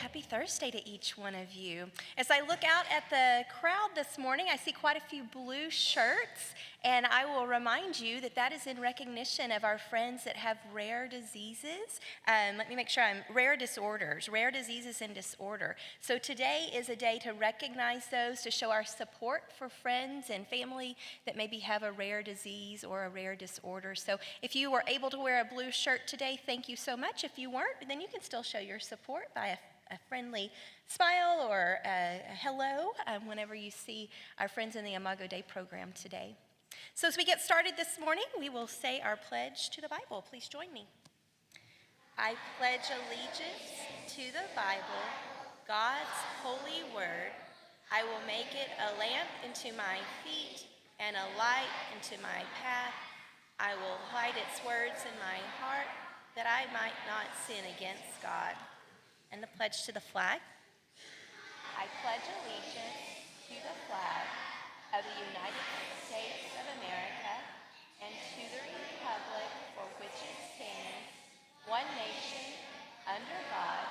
Happy Thursday to each one of you. As I look out at the crowd this morning, I see quite a few blue shirts, and I will remind you that that is in recognition of our friends that have rare diseases. Let me make sure rare disorders, rare diseases and disorder. So today is a day to recognize those, to show our support for friends and family that maybe have a rare disease or a rare disorder. So if you were able to wear a blue shirt today, thank you so much. If you weren't, then you can still show your support by a friendly smile or a hello whenever you see our friends in the Imago Dei program today. So as we get started this morning, we will say our pledge to the Bible. Please join me. I pledge allegiance to the Bible, God's holy word. I will make it a lamp unto my feet and a light unto my path. I will hide its words in my heart, that I might not sin against God. And the pledge to the flag. I pledge allegiance to the flag of the United States of America and to the republic for which it stands, one nation, under God,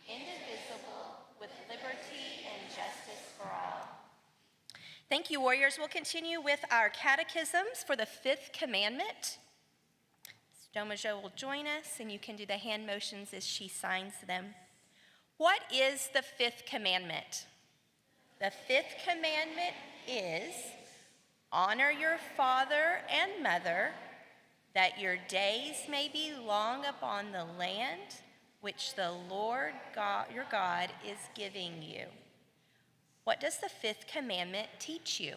indivisible, with liberty and justice for all. Thank you, warriors. We'll continue with our catechisms for the fifth commandment. Domajo will join us, and you can do the hand motions as she signs them. What is the fifth commandment? The fifth commandment is, honor your father and mother, that your days may be long upon the land which the Lord God, your God is giving you. What does the fifth commandment teach you?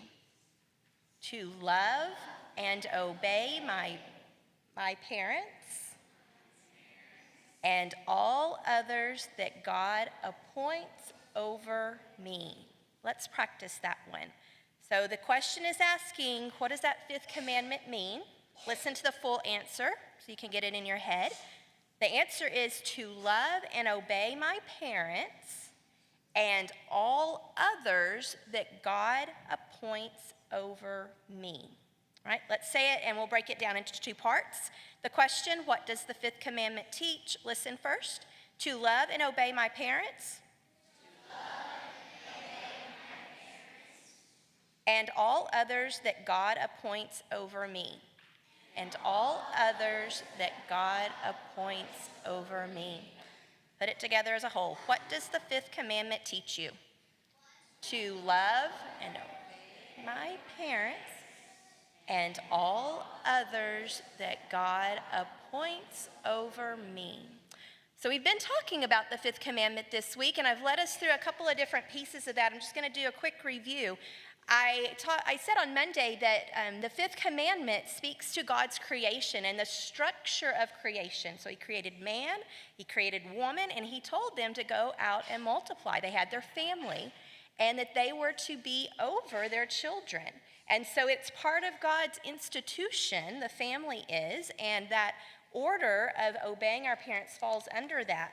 To love and obey my parents and all others that God appoints over me. Let's practice that one. So the question is asking, what does that fifth commandment mean? Listen to the full answer so you can get it in your head. The answer is to love and obey my parents and all others that God appoints over me. All right, let's say it and we'll break it down into two parts. The question, what does the fifth commandment teach? Listen first. To love and obey my parents. And all others that God appoints over me. And all others that God appoints over me. Put it together as a whole. What does the fifth commandment teach you? To love and obey my parents and all others that God appoints over me. So we've been talking about the fifth commandment this week, and I've led us through a couple of different pieces of that. I'm just going to do a quick review. I said on Monday that the fifth commandment speaks to God's creation and the structure of creation. So he created man, he created woman, and he told them to go out and multiply. They had their family, and that they were to be over their children. And so it's part of God's institution, the family is, and that order of obeying our parents falls under that.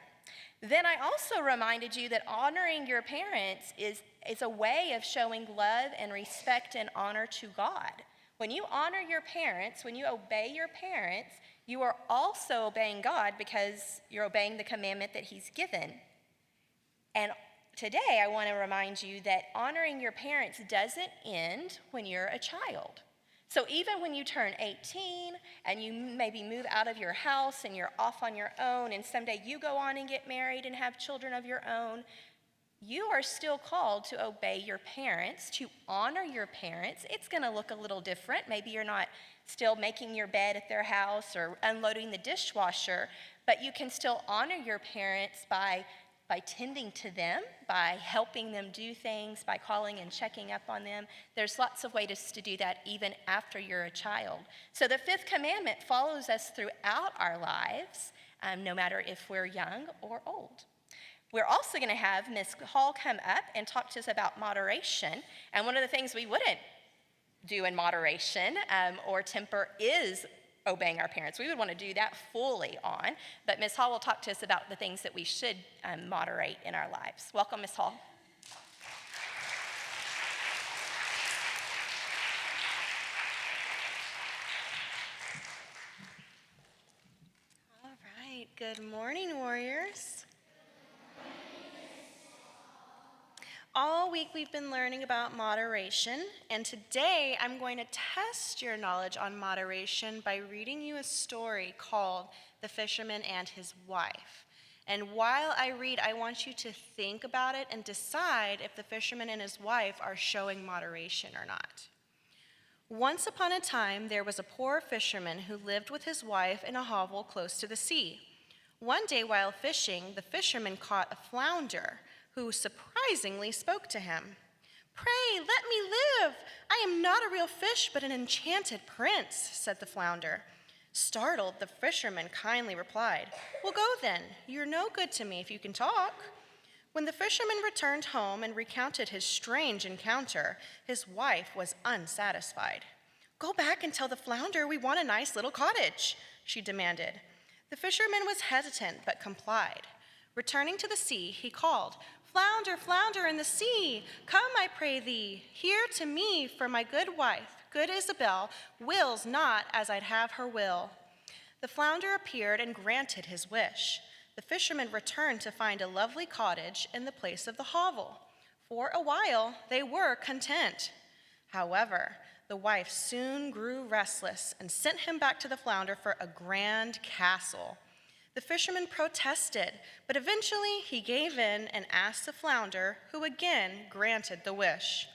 Then I also reminded you that honoring your parents is a way of showing love and respect and honor to God. When you honor your parents, when you obey your parents, you are also obeying God because you're obeying the commandment that he's given. And today, I want to remind you that honoring your parents doesn't end when you're a child. So even when you turn 18 and you maybe move out of your house and you're off on your own and someday you go on and get married and have children of your own, you are still called to obey your parents, to honor your parents. It's going to look a little different. Maybe you're not still making your bed at their house or unloading the dishwasher, but you can still honor your parents by tending to them, by helping them do things, by calling and checking up on them. There's lots of ways to do that even after you're a child. So the fifth commandment follows us throughout our lives, no matter if we're young or old. We're also going to have Ms. Hall come up and talk to us about moderation. And one of the things we wouldn't do in moderation or temper is obeying our parents. We would want to do that fully on, but Ms. Hall will talk to us about the things that we should moderate in our lives. Welcome, Ms. Hall. All right, good morning, warriors. All week we've been learning about moderation, and today I'm going to test your knowledge on moderation by reading you a story called The Fisherman and His Wife. And while I read, I want you to think about it and decide if the fisherman and his wife are showing moderation or not. Once upon a time, there was a poor fisherman who lived with his wife in a hovel close to the sea. One day while fishing, the fisherman caught a flounder who surprisingly spoke to him. "Pray, let me live. I am not a real fish, but an enchanted prince," said the flounder. Startled, the fisherman kindly replied, "Well, go then. You're no good to me if you can talk." When the fisherman returned home and recounted his strange encounter, his wife was unsatisfied. "Go back and tell the flounder we want a nice little cottage," she demanded. The fisherman was hesitant but complied. Returning to the sea, he called, "Flounder, flounder in the sea, come, I pray thee, here to me, for my good wife, good Isabel, wills not as I'd have her will." The flounder appeared and granted his wish. The fisherman returned to find a lovely cottage in the place of the hovel. For a while, they were content. However, the wife soon grew restless and sent him back to the flounder for a grand castle. The fisherman protested, but eventually he gave in and asked the flounder, who again granted the wish.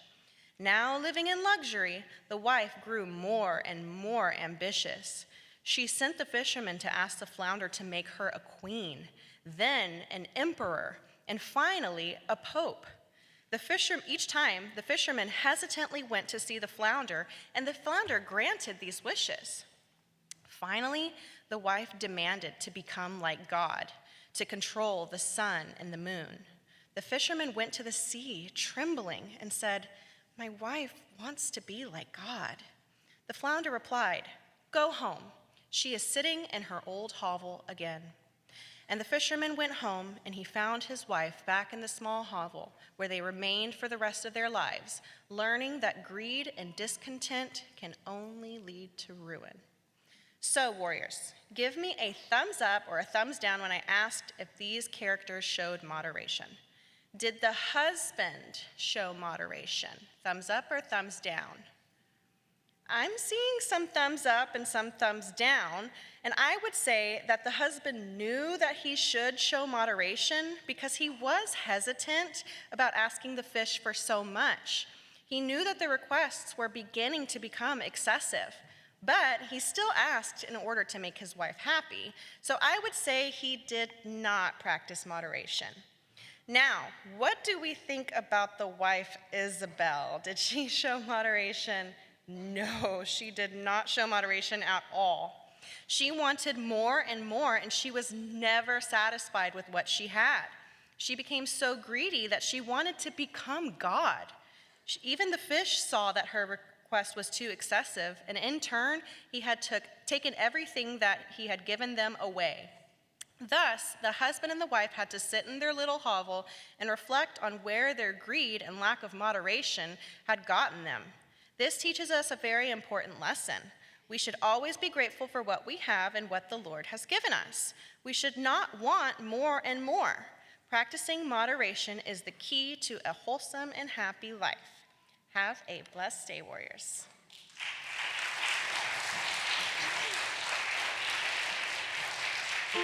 Now living in luxury, the wife grew more and more ambitious. She sent the fisherman to ask the flounder to make her a queen, then an emperor, and finally a pope. Each time, the fisherman hesitantly went to see the flounder, and the flounder granted these wishes. Finally, the wife demanded to become like God, to control the sun and the moon. The fisherman went to the sea, trembling, and said, "My wife wants to be like God." The flounder replied, "Go home. She is sitting in her old hovel again." And the fisherman went home, and he found his wife back in the small hovel, where they remained for the rest of their lives, learning that greed and discontent can only lead to ruin. So, warriors, give me a thumbs up or a thumbs down when I asked if these characters showed moderation. Did the husband show moderation? Thumbs up or thumbs down? I'm seeing some thumbs up and some thumbs down, and I would say that the husband knew that he should show moderation because he was hesitant about asking the fish for so much. He knew that the requests were beginning to become excessive, but he still asked in order to make his wife happy, so I would say he did not practice moderation. Now, what do we think about the wife Isabel? Did she show moderation? No, she did not show moderation at all. She wanted more and more, and she was never satisfied with what she had. She became so greedy that she wanted to become God. Even the fish saw that her request was too excessive, and in turn, he had taken everything that he had given them away. Thus, the husband and the wife had to sit in their little hovel and reflect on where their greed and lack of moderation had gotten them. This teaches us a very important lesson. We should always be grateful for what we have and what the Lord has given us. We should not want more and more. Practicing moderation is the key to a wholesome and happy life. Have a blessed day, warriors. He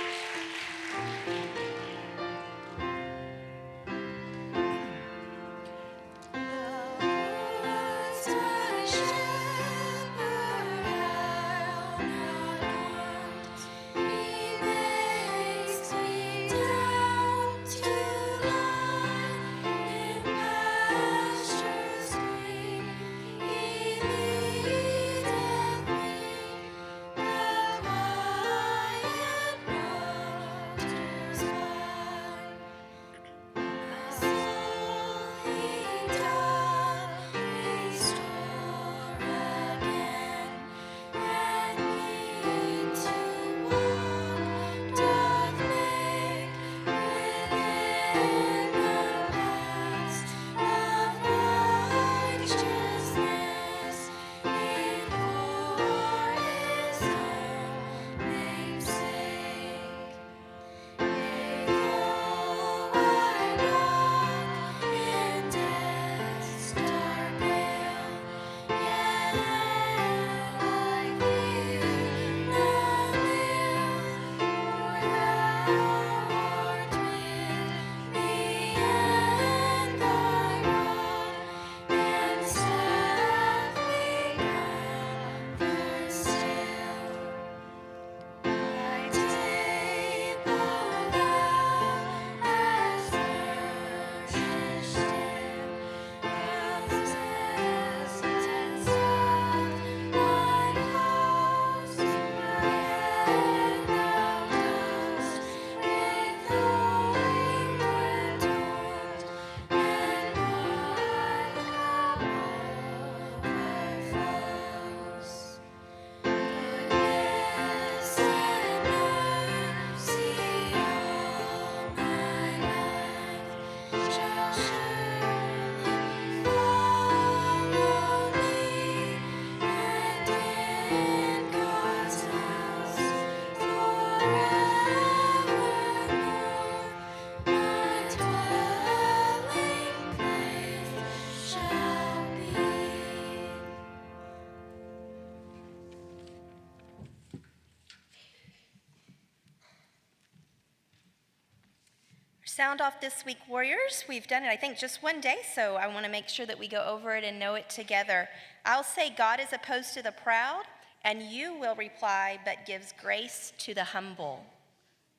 Sound off this week, warriors. We've done it, I think, just one day, so I want to make sure that we go over it and know it together. I'll say, God is opposed to the proud, and you will reply, but gives grace to the humble.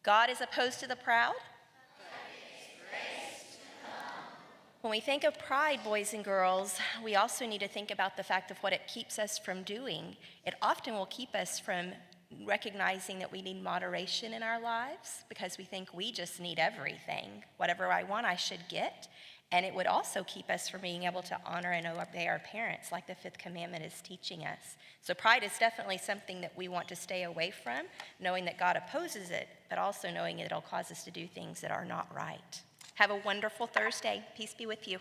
God is opposed to the proud. When we think of pride, boys and girls, we also need to think about the fact of what it keeps us from doing. It often will keep us from recognizing that we need moderation in our lives because we think we just need everything. Whatever I want, I should get. And it would also keep us from being able to honor and obey our parents, like the fifth commandment is teaching us. So pride is definitely something that we want to stay away from, knowing that God opposes it, but also knowing it'll cause us to do things that are not right. Have a wonderful Thursday. Peace be with you.